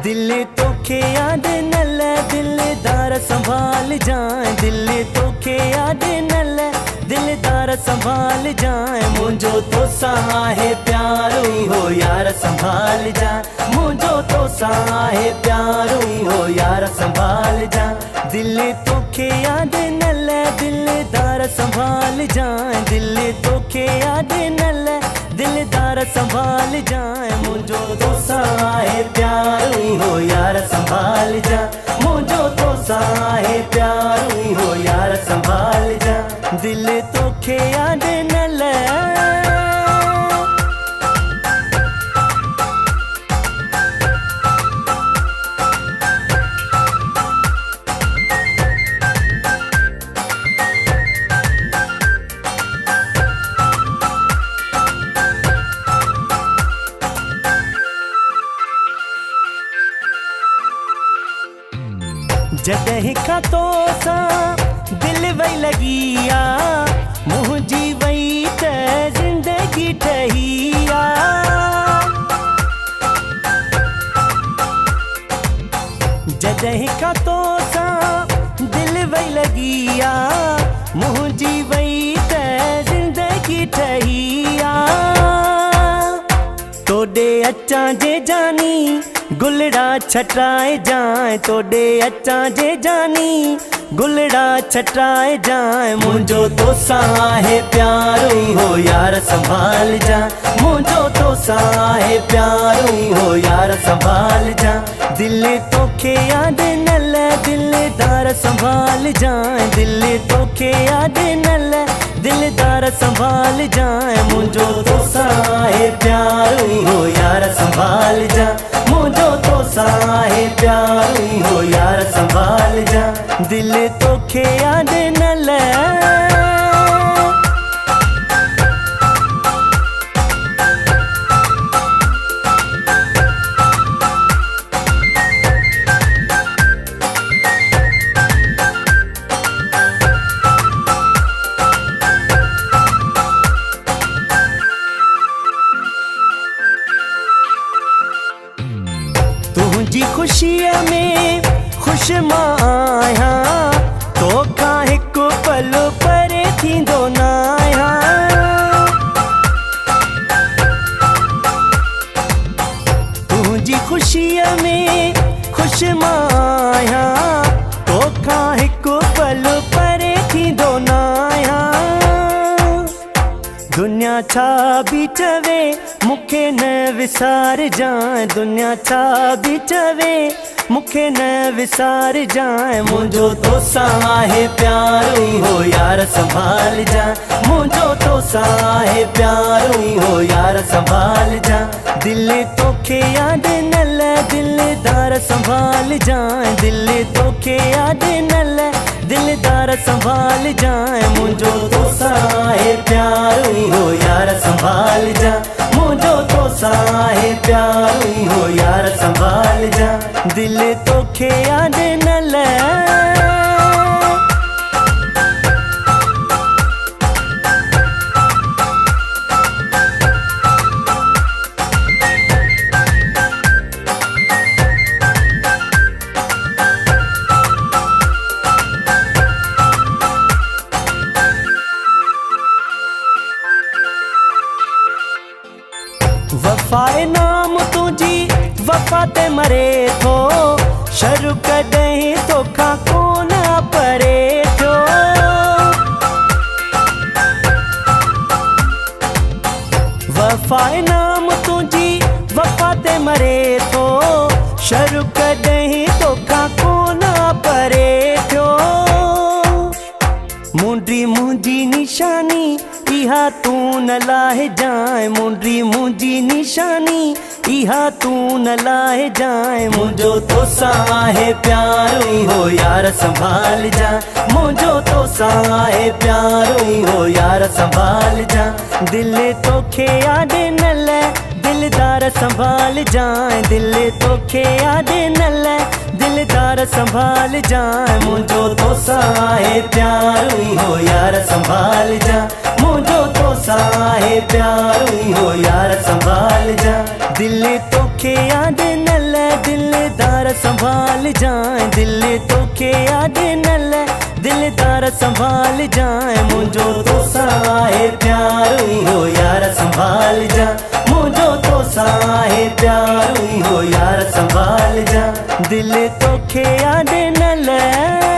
दिल तोखे याद न ले दिलदार संभाल जाए, दिल तोखे याद न ले दिलदार संभाल जाए। मुझो तो साहे प्यारो हो यार संभाल जा, मुझो तो साहे प्यारो हो यार संभाल जा। दिल तोखे याद न ले दिलदार संभाल जाए, दिल तोखे याद न ले दिलदार संभाल जाए। मुझो तो साहे प्यारो हो यार संभाल जा, मुझो तो साहे प्यारो हो यार संभाल जा। दिल तोखे याद न ले जॾहिं खां तो सां दिल वई लगी आ, मुंहिंजी वई त ज़िंदगी ठही आ। जॾहिं खां तो सां दिल वई लगी आ, मुंहिंजी वई त ज़िंदगी ठही आ। तोॾे अचां जे जानी गुलड़ा छटाए जाए, तोॾे अचां जे जानी गुलड़ा छटाए जाए। मुझो तो साहे प्यारो हो यार संभाल जा, मुझो तो साहे प्यारो हो यार संभाल जा। दिल तोखे याद न ले दिलदार संभाल जाए, दिल तोखे याद न ले दिलदार संभाल जाए। मुझो तो साहे प्यारो हो यार संभाल जा, मुझो तो साहे प्यारो हो यार संभाल जा। दिल तोखे याद न ले तुझी खुशीअ में खुश मां आहियां, तोखां हिकु पल परे थींदो न आहियां। तुझी खुशीअ में खुश मां आहियां, तोखां हिकु पल परे थींदो न आहियां। दुनिया छा बि चवे मूंखे न विसार जाए, दुनिया छा बि चवे मूंखे न विसार जाए। मुझो तो साहे प्यारो हो यार संभाल जा, मुझो तो साहे प्यारो हो यार संभाल जा। दिल तोखे याद न ले दिलदार संभाल जाए, दिल तोखे याद न ले दिलदार संभाल जाए। मुझो तो साहे प्यारो हो यार संभाल जा, मुझो तो साहे प्यारो हो यार संभाल जा। दिल तोखे याद न ले वफ़ाए नाम तुझी वफ़ा ते मरे थो, शर कॾहिं तोखां कोन परे थियो। वफ़ाए नाम तुझी वफ़ा ते मरे थो, शर कॾहिं तोखां कोन परे थियो। मुंडी मुंहिंजी निशानी इहा तू न लाहे जाए, मुंडी मुंहिंजी निशानी इहा तू न लाहे जाए। मुझो तो साहे प्यारो हो यार संभाल जा, मुझो तो साहे प्यारो हो यार संभाल जा। दिल तोखे याद न ले दिलदार संभाल जाए, दिल तोखे याद न ले दिलदार संभाल जाए। मुझो तो साहे प्यारो हो यार संभाल जा, मुझो तो साहे प्यारो हो यार संभाल जा। दिल तोखे याद न ले दिल दिलदार संभाल जाए, दिल तोखे याद न ले, दिलदार संभाल जाए, मुझो तो साहे प्यार हो यार संभाल जा, मुझो तो साहे प्यार हो यार संभाल जा, दिल तोखे याद न ले।